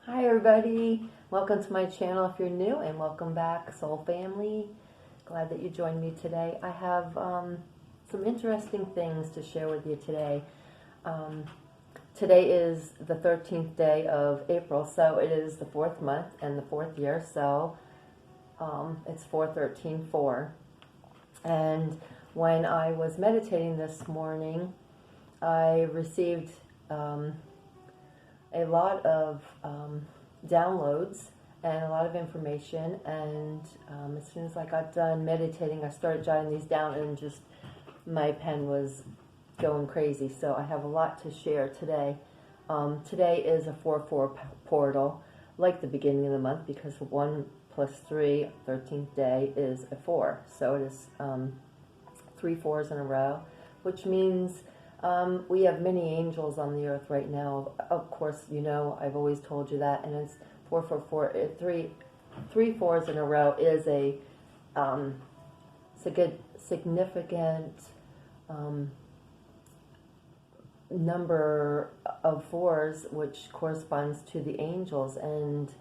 Hi everybody, welcome to my channel if you're new, and welcome back soul family. Glad that you joined me today. I have some interesting things to share with you today. Today is the 13th day of April, so it is the 4th month and the 4th year, so it's 4/13/4. And when I was meditating this morning, I received a lot of downloads and a lot of information, and as soon as I got done meditating, I started jotting these down, and just my pen was going crazy. So I have a lot to share today. Today is a 4/4 portal, like the beginning of the month, because 1 plus 3, 13th day, is a 4. So it is 3 4s in a row, which means we have many angels on the earth right now. Of course, you know, I've always told you that, and it's 4 4 4. 3 4s in a row is a significant number of 4s, which corresponds to the angels. And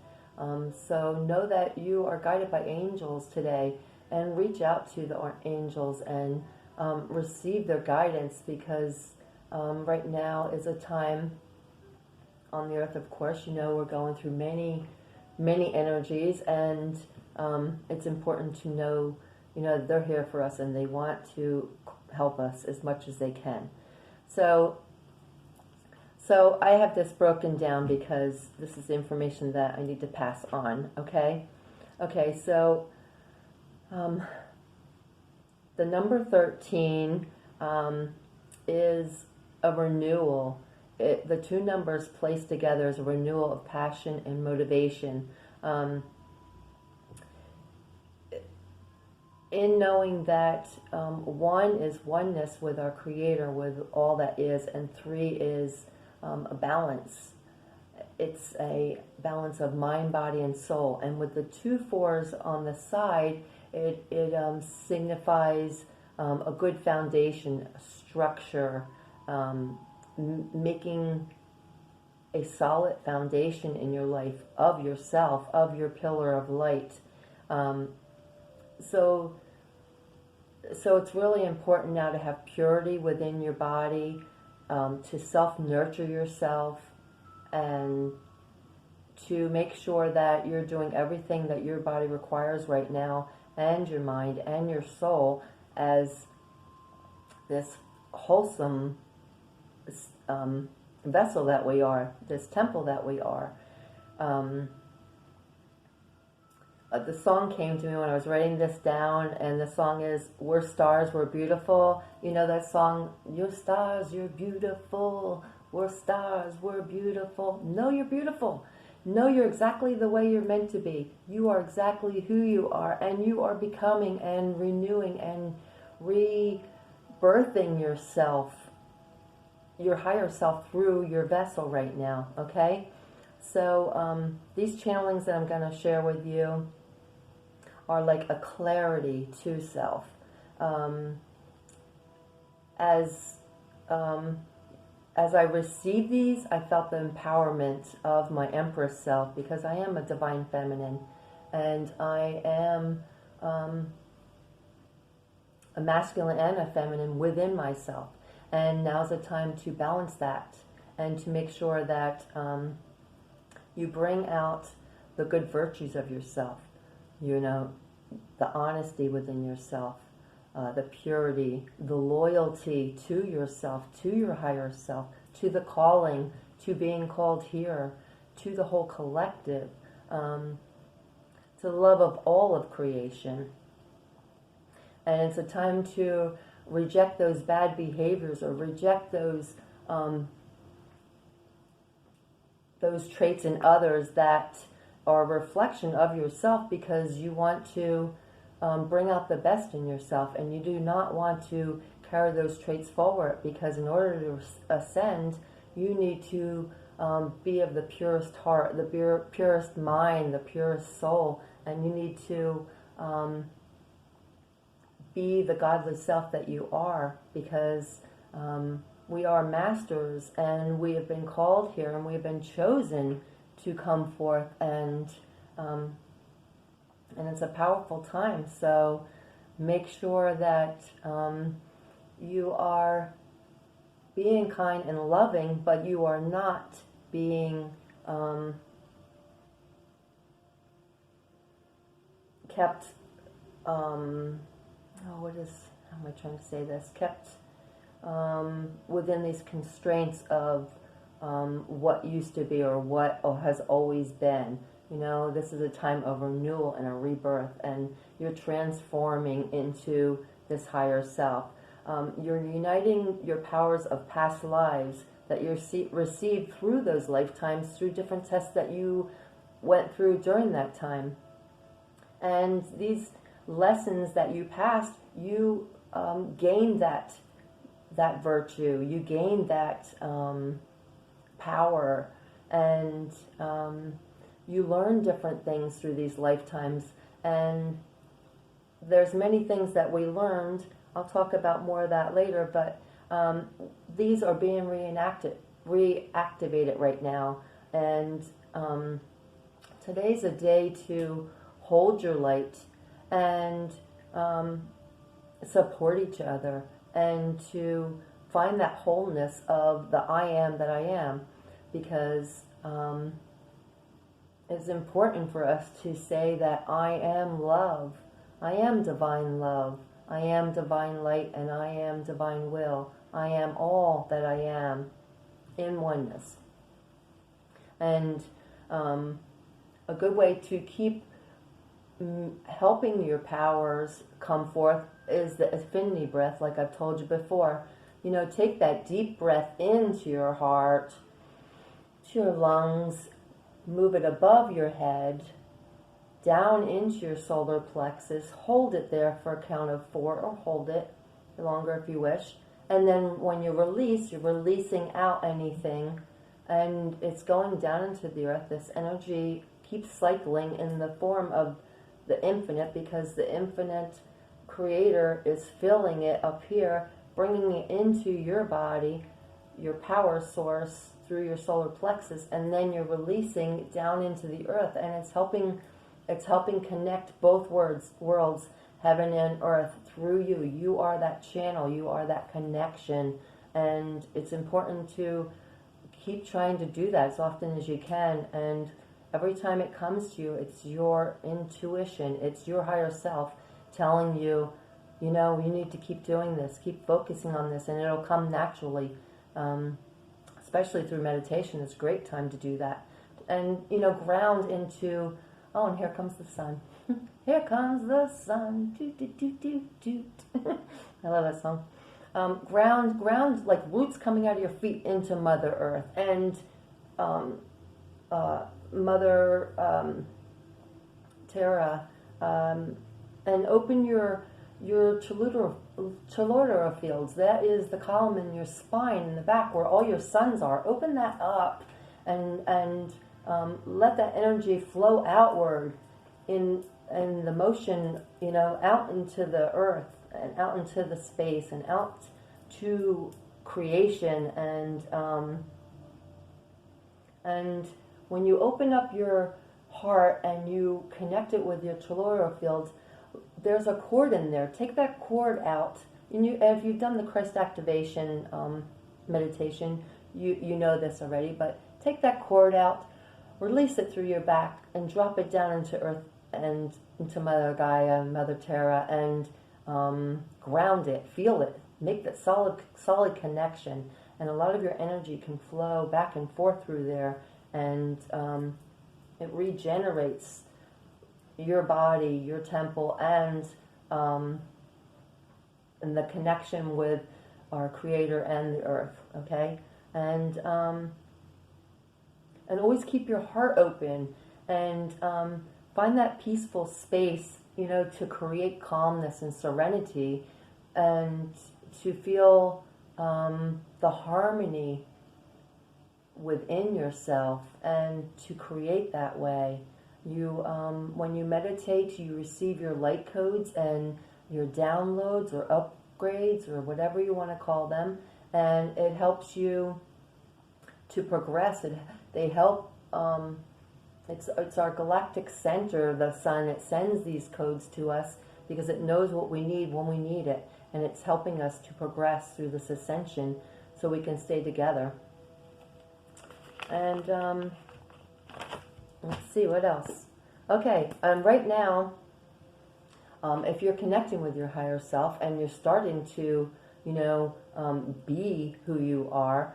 so know that you are guided by angels today, and reach out to the angels and receive their guidance, because right now is a time on the earth, of course, you know, we're going through many energies, and it's important to know, you know, they're here for us and they want to help us as much as they can. So I have this broken down because this is information that I need to pass on, okay? Okay, so the number 13 is a renewal. The two numbers placed together is a renewal of passion and motivation. In knowing that 1 is oneness with our Creator, with all that is, and 3 is a balance. It's a balance of mind, body, and soul. And with the 2 4s on the side, it signifies a good foundation, a structure, making a solid foundation in your life of yourself, of your pillar of light. So it's really important now to have purity within your body, to self-nurture yourself, and to make sure that you're doing everything that your body requires right now, and your mind and your soul, as this wholesome vessel that we are, this temple that we are. The song came to me when I was writing this down, and the song is "We're Stars, We're Beautiful." You know that song, "You're stars, you're beautiful. We're stars, we're beautiful." No, you're beautiful. No, you're exactly the way you're meant to be. You are exactly who you are, and you are becoming and renewing and rebirthing yourself, your higher self, through your vessel right now, okay? So these channelings that I'm going to share with you are like a clarity to self. As I received these, I felt the empowerment of my Empress self, because I am a divine feminine, and I am a masculine and a feminine within myself. And now's the time to balance that, and to make sure that you bring out the good virtues of yourself. You know, the honesty within yourself, the purity, the loyalty to yourself, to your higher self, to the calling, to being called here, to the whole collective, to the love of all of creation. And it's a time to reject those bad behaviors, or reject those traits in others that are a reflection of yourself, because you want to bring out the best in yourself, and you do not want to carry those traits forward, because in order to ascend, you need to be of the purest heart, the purest mind, the purest soul, and you need to be the godly self that you are, because we are masters, and we have been called here, and we have been chosen to come forth, and it's a powerful time. So make sure that you are being kind and loving, but you are not being kept, how am I trying to say this, kept within these constraints of what used to be or what has always been. You know, this is a time of renewal and a rebirth, and you're transforming into this higher self. You're uniting your powers of past lives that you received through those lifetimes, through different tests that you went through during that time. And these lessons that you passed, you gained that virtue, you gained that power, and you learn different things through these lifetimes. And there's many things that we learned. I'll talk about more of that later, but these are being reactivated right now. And today's a day to hold your light and support each other, and to find that wholeness of the I am that I am, because it's important for us to say that I am love, I am divine love, I am divine light, and I am divine will. I am all that I am in oneness. And a good way to keep helping your powers come forth is the affinity breath, like I've told you before. You know, take that deep breath into your heart, to your lungs, move it above your head, down into your solar plexus, hold it there for a count of 4, or hold it longer if you wish. And then when you release, you're releasing out anything, and it's going down into the earth. This energy keeps cycling in the form of the infinite, because the infinite creator is filling it up here, bringing it into your body, your power source, through your solar plexus, and then you're releasing down into the earth, and it's helping connect both worlds, heaven and earth, through you. You are that channel, you are that connection, and it's important to keep trying to do that as often as you can. And every time it comes to you, it's your intuition, it's your higher self telling you, you know, you need to keep doing this, keep focusing on this, and it'll come naturally. Especially through meditation, it's a great time to do that. And, you know, ground into, oh, and here comes the sun. Here comes the sun. Toot, toot, toot, toot, toot. I love that song. Ground like roots coming out of your feet into Mother Earth. And Mother Terra. And open your Chalodra fields. That is the column in your spine in the back where all your suns are. Open that up and let that energy flow outward in the motion, you know, out into the earth and out into the space and out to creation. And when you open up your heart and you connect it with your Chalodra fields, there's a cord in there. Take that cord out. And if you've done the Christ activation meditation, you know this already, but take that cord out, release it through your back, and drop it down into earth and into Mother Gaia, Mother Terra, and ground it, feel it, make that solid connection. And a lot of your energy can flow back and forth through there, and it regenerates your body, your temple, and the connection with our Creator and the earth. Okay, and always keep your heart open, and find that peaceful space, you know, to create calmness and serenity, and to feel the harmony within yourself, and to create that way. You, when you meditate, you receive your light codes and your downloads or upgrades or whatever you want to call them, and it helps you to progress. They help It's our galactic center, the sun. It sends these codes to us because it knows what we need when we need it. And it's helping us to progress through this ascension so we can stay together. And let's see, what else? Okay, right now, if you're connecting with your higher self and you're starting to, be who you are,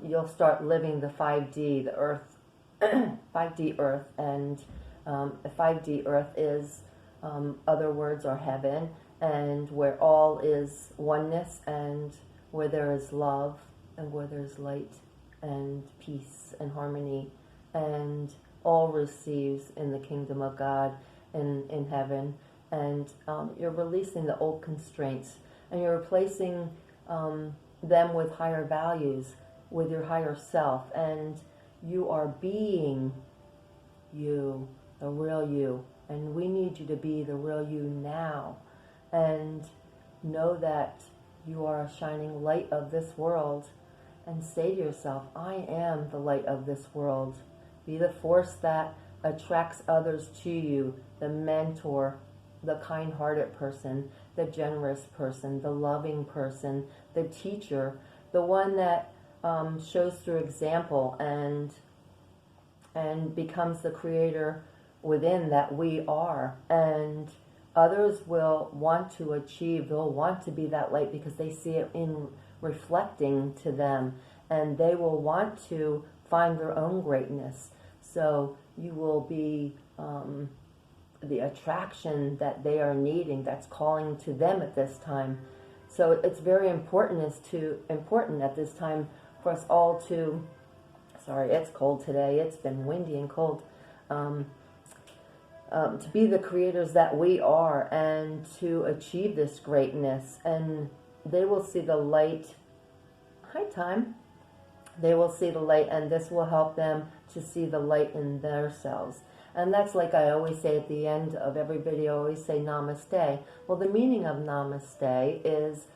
you'll start living the 5D, the earth, 5D earth. And the 5D earth is, other words are heaven, and where all is oneness, and where there is love, and where there's light, and peace, and harmony, and all receives in the kingdom of God in heaven. And you're releasing the old constraints, and you're replacing them with higher values, with your higher self, and you are being you, the real you. And we need you to be the real you now. And know that you are a shining light of this world. And say to yourself, I am the light of this world. Be the force that attracts others to you, the mentor, the kind-hearted person, the generous person, the loving person, the teacher, the one that shows through example and becomes the creator within that we are. And others will want to achieve, they'll want to be that light because they see it in reflecting to them, and they will want to find their own greatness. So you will be the attraction that they are needing, that's calling to them at this time. So it's very important at this time for us all to, sorry, it's cold today, it's been windy and cold, to be the creators that we are and to achieve this greatness. And they will see the light. Hi, Time. They will see the light, and this will help them to see the light in themselves. And that's, like I always say at the end of every video, I always say Namaste. Well, the meaning of Namaste is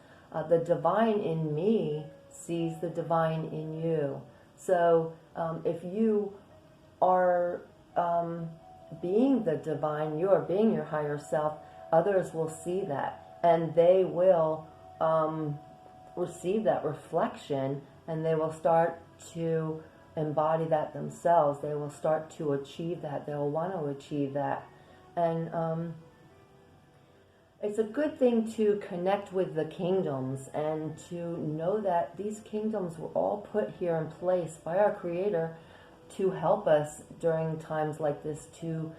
the divine in me sees the divine in you. So if you are being the divine, you are being your higher self, others will see that, and they will receive that reflection, and they will start to embody that themselves. They will start to achieve that. They'll want to achieve that. And it's a good thing to connect with the kingdoms and to know that these kingdoms were all put here in place by our Creator to help us during times like this, to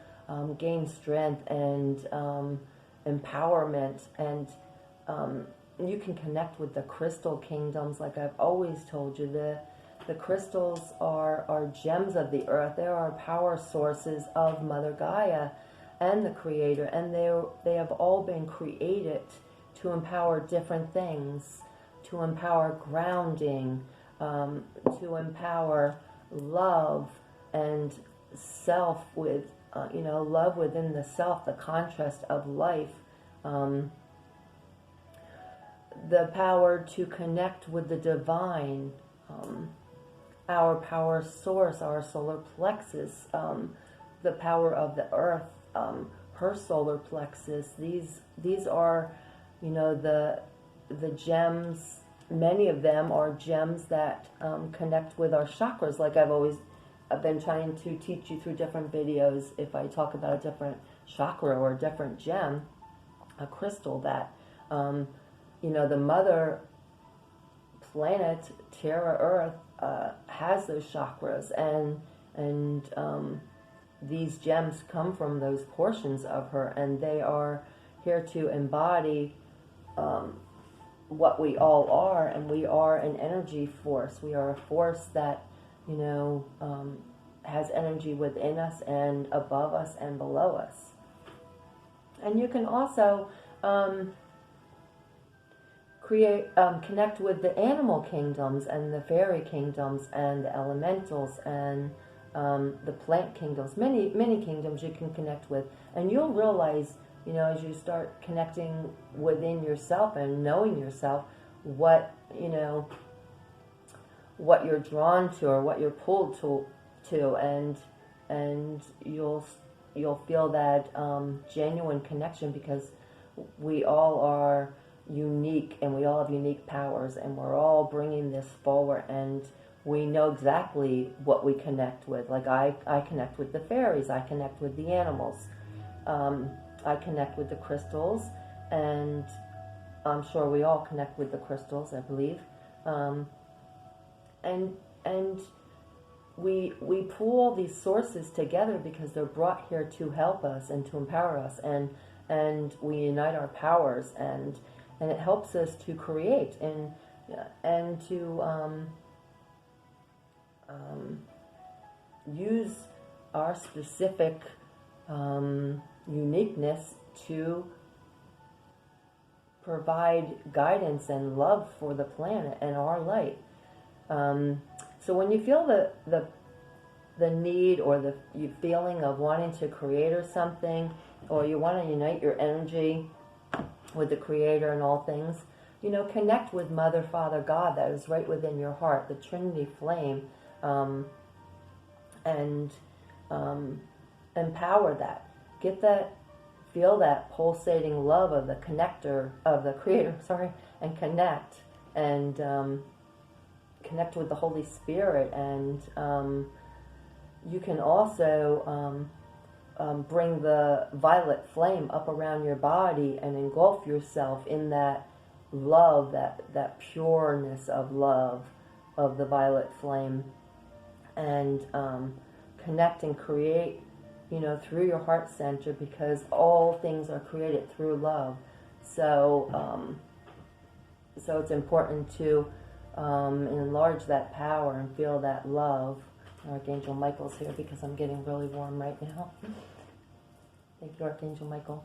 gain strength and empowerment. And you can connect with the crystal kingdoms, like I've always told you. The crystals are gems of the earth. They are power sources of Mother Gaia and the Creator, and they have all been created to empower different things, to empower grounding, to empower love and self with, love within the self, the contrast of life, the power to connect with the divine, our power source, our solar plexus, the power of the earth, her solar plexus. These are, the gems. Many of them are gems that connect with our chakras, like I've been trying to teach you through different videos. If I talk about a different chakra or a different gem, a crystal that, the mother planet, Terra Earth, has those chakras, and these gems come from those portions of her, and they are here to embody what we all are, and we are an energy force. We are a force that, has energy within us and above us and below us. And you can also connect with the animal kingdoms and the fairy kingdoms and the elementals and the plant kingdoms. Many kingdoms you can connect with, and you'll realize, as you start connecting within yourself and knowing yourself, what you're drawn to or what you're pulled to, and and you'll feel that genuine connection, because we all are unique and we all have unique powers, and we're all bringing this forward, and we know exactly what we connect with. Like I connect with the fairies, I connect with the animals, I connect with the crystals, and I'm sure we all connect with the crystals, I believe. And we pull all these sources together because they're brought here to help us and to empower us, and we unite our powers, and it helps us to create and to use our specific uniqueness to provide guidance and love for the planet and our light. So when you feel the need or the feeling of wanting to create or something, or you want to unite your energy with the Creator and all things, connect with Mother, Father, God that is right within your heart, the Trinity flame, and empower that. Get that, feel that pulsating love of the connector, of the Creator, and connect, and connect with the Holy Spirit. And you can also bring the violet flame up around your body and engulf yourself in that love, that pureness of love of the violet flame, and connect and create, through your heart center, because all things are created through love. So it's important to enlarge that power and feel that love. Archangel Michael's here because I'm getting really warm right now. Thank you, Archangel Michael.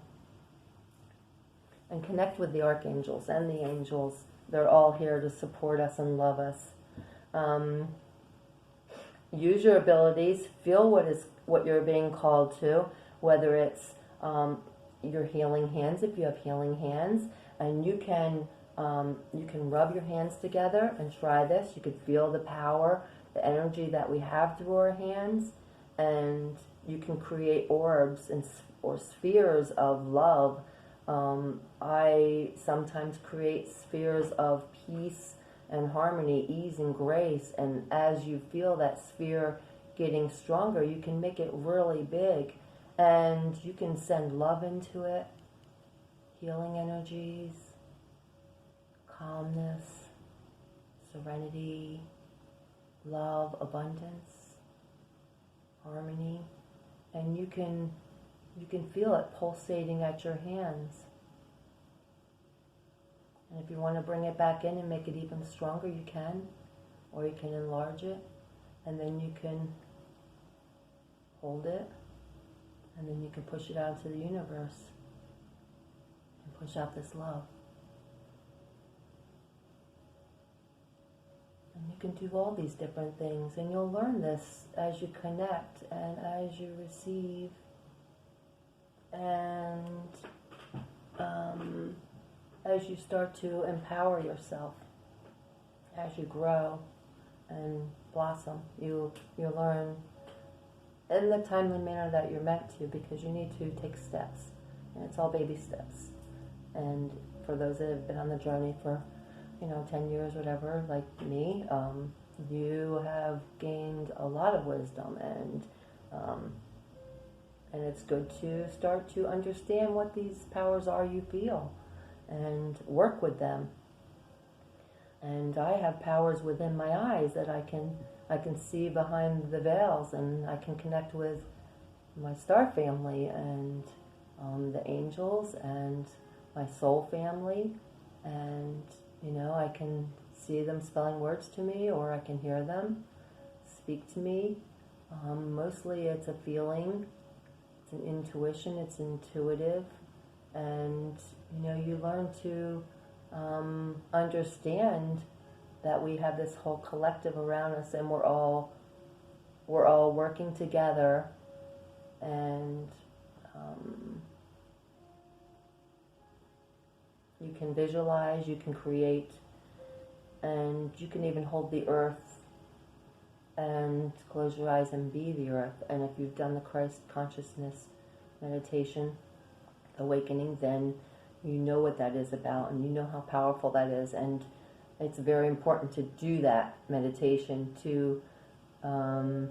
And connect with the archangels and the angels. They're all here to support us and love us. Use your abilities. Feel what you're being called to, whether it's your healing hands, if you have healing hands, and you can rub your hands together and try this. You could feel the power, the energy that we have through our hands, and you can create orbs or spheres of love. I sometimes create spheres of peace and harmony, ease and grace, and as you feel that sphere getting stronger, you can make it really big, and you can send love into it, healing energies, calmness, serenity, love, abundance, harmony, and you can feel it pulsating at your hands. And if you want to bring it back in and make it even stronger, you can, or you can enlarge it, and then you can hold it, and then you can push it out to the universe and push out this love. And you can do all these different things, and you'll learn this as you connect and as you receive, and as you start to empower yourself, as you grow and blossom, you learn in the timely manner that you're meant to, because you need to take steps, and it's all baby steps. And for those that have been on the journey for 10 years, whatever, like me, you have gained a lot of wisdom, and it's good to start to understand what these powers are you feel and work with them. And I have powers within my eyes that I can see behind the veils, and I can connect with my star family and the angels and my soul family, and I can see them spelling words to me, or I can hear them speak to me. Mostly it's a feeling, it's an intuition, it's intuitive, and you learn to understand that we have this whole collective around us, and we're all working together, and you can visualize, you can create, and you can even hold the earth and close your eyes and be the earth. And if you've done the Christ consciousness meditation, awakening, then you know what that is about, and you know how powerful that is. And it's very important to do that meditation to, I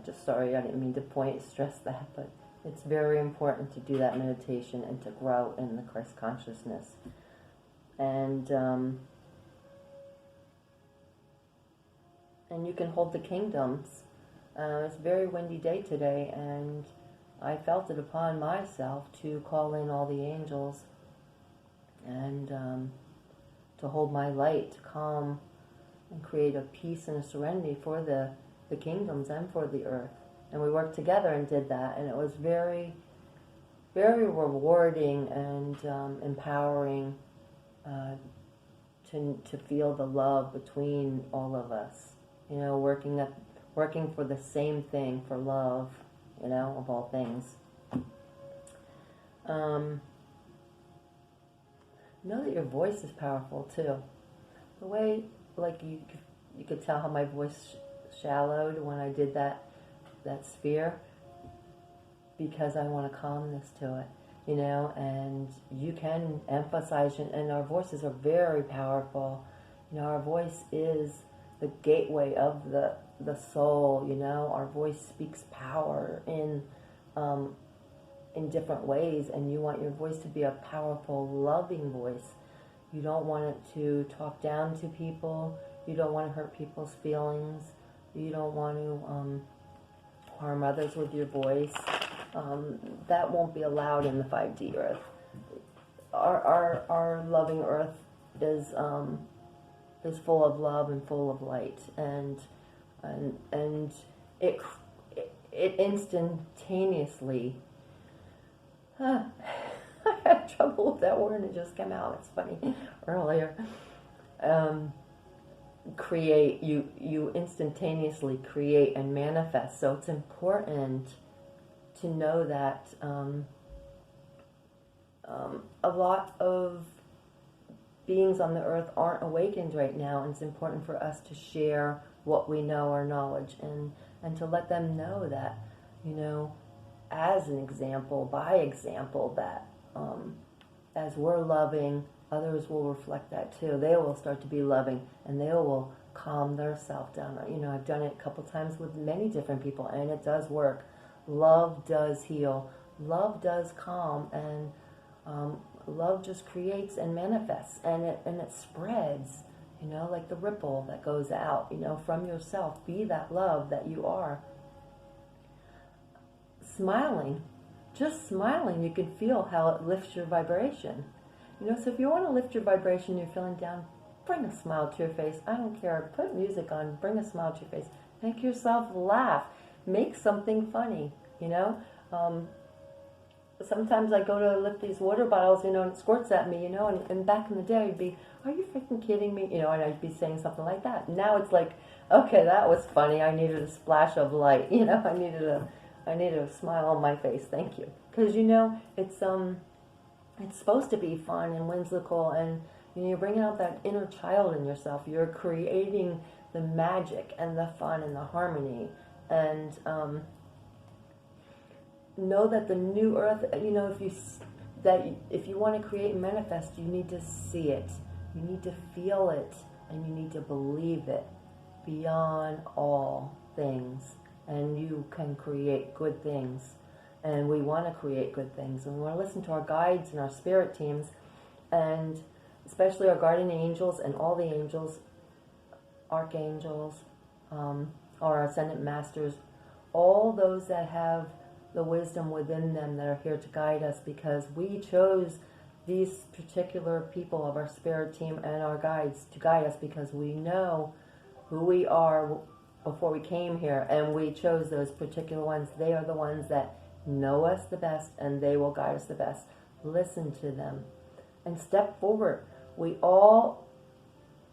didn't mean to stress that, but it's very important to do that meditation and to grow in the Christ consciousness. And you can hold the kingdoms. It's a very windy day today, and I felt it upon myself to call in all the angels and to hold my light, to calm and create a peace and a serenity for the kingdoms and for the earth. And we worked together and did that, and it was very, very rewarding and empowering to feel the love between all of us. You know, working for the same thing, for love, you know, of all things. Know that your voice is powerful too. The way, like you could tell how my voice shallowed when I did that sphere, because I want a calmness to it, you know, and you can emphasize it, and our voices are very powerful. You know, our voice is the gateway of the soul, you know. Our voice speaks power in different ways, and you want your voice to be a powerful, loving voice. You don't want it to talk down to people. You don't want to hurt people's feelings. You don't want to harm others with your voice. That won't be allowed in the 5D earth. Our loving earth is full of love and full of light, and it instantaneously. I had trouble with that word and it just came out. It's funny. Earlier, you instantaneously create and manifest. So it's important to know that a lot of beings on the earth aren't awakened right now, and it's important for us to share what we know, our knowledge, and to let them know that, you know, as an example, by example, that as we're loving, others will reflect that too. They will start to be loving, and they will calm their self down. You know, I've done it a couple times with many different people, and it does work. Love does heal. Love does calm, and love just creates and manifests, and it spreads, you know, like the ripple that goes out, you know, from yourself. Be that love that you are. Smiling, just smiling, you can feel how it lifts your vibration. You know, so if you want to lift your vibration, you're feeling down, bring a smile to your face. I don't care. Put music on, bring a smile to your face. Make yourself laugh. Make something funny, you know. Sometimes I go to lift these water bottles, you know, and it squirts at me, you know, and back in the day I'd be, are you freaking kidding me? You know, and I'd be saying something like that. Now it's like, okay, that was funny. I needed a splash of light, you know. I needed a smile on my face. Thank you. Because, you know, it's supposed to be fun and whimsical, and you know, you're bringing out that inner child in yourself. You're creating the magic and the fun and the harmony, and know that the new earth, you know, if you want to create and manifest, you need to see it, you need to feel it, and you need to believe it beyond all things, and you can create good things. And we want to create good things, and we want to listen to our guides and our spirit teams, and especially our guardian angels and all the angels, archangels, our ascendant masters, all those that have the wisdom within them that are here to guide us, because we chose these particular people of our spirit team and our guides to guide us, because we know who we are before we came here, and we chose those particular ones. They are the ones that know us the best, and they will guide us the best. Listen to them and step forward. We all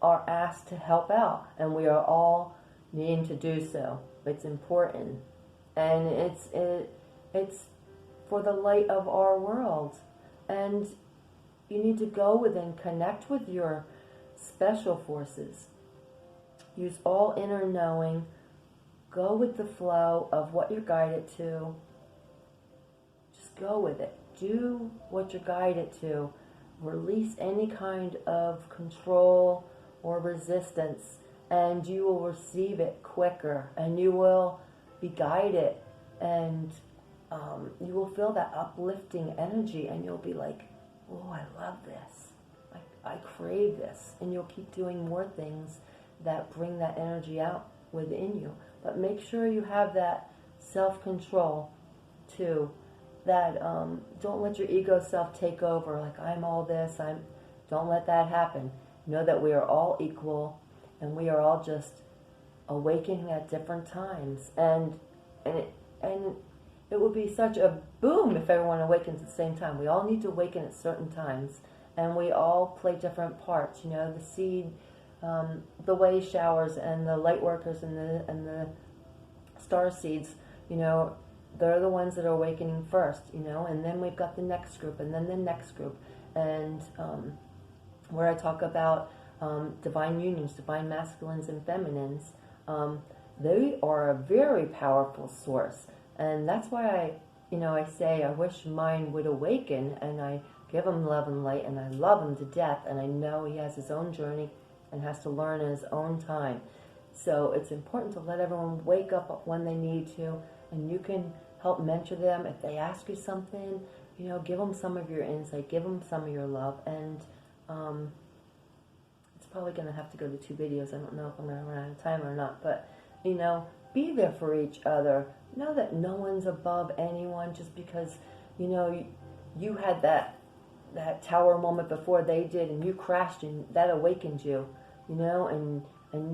are asked to help out, and we are all needing to do so. It's important, and it's for the light of our world. And you need to go within, connect with your special forces. Use all inner knowing, Go with the flow of what you're guided to. Just go with it. Do what you're guided to. Release any kind of control or resistance, and you will receive it quicker, and you will be guided, and you will feel that uplifting energy, and you'll be like, oh, I love this. I crave this. And you'll keep doing more things that bring that energy out within you. But make sure you have that self-control too. That don't let your ego self take over. Like, I'm all this. Don't let that happen. Know that we are all equal, and we are all just awakening at different times. And it would be such a boom if everyone awakens at the same time. We all need to awaken at certain times, and we all play different parts. You know, the seed, the way showers, and the light workers, and the star seeds. You know, they're the ones that are awakening first. You know, and then we've got the next group, and then the next group, and where I talk about divine unions, divine masculines and feminines. They are a very powerful source. And that's why I say I wish mine would awaken, and I give him love and light, and I love him to death, and I know he has his own journey and has to learn in his own time. So it's important to let everyone wake up when they need to, and you can help mentor them. If they ask you something, give them some of your insight, give them some of your love, and it's probably going to have to go to 2 videos. I don't know if I'm going to run out of time or not, but, be there for each other. Know that no one's above anyone just because, you had that tower moment before they did, and you crashed, and that awakened you, and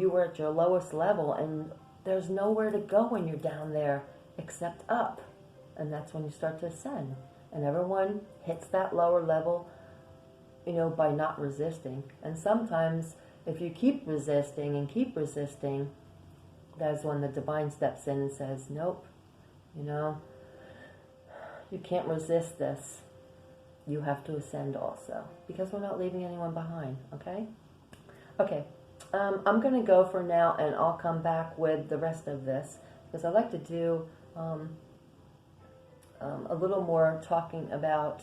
you were at your lowest level, and there's nowhere to go when you're down there except up. And that's when you start to ascend. And everyone hits that lower level, by not resisting. And sometimes if you keep resisting, that's when the divine steps in and says, nope, you can't resist this. You have to ascend also, because we're not leaving anyone behind, okay? Okay, I'm going to go for now, and I'll come back with the rest of this, because I like to do a little more talking about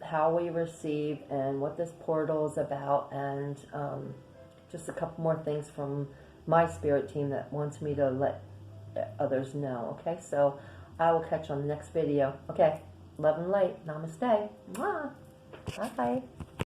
how we receive and what this portal is about, and just a couple more things from my spirit team that wants me to let others know. Okay, so I will catch you on the next video. Okay, love and light. Namaste. Mwah. Bye.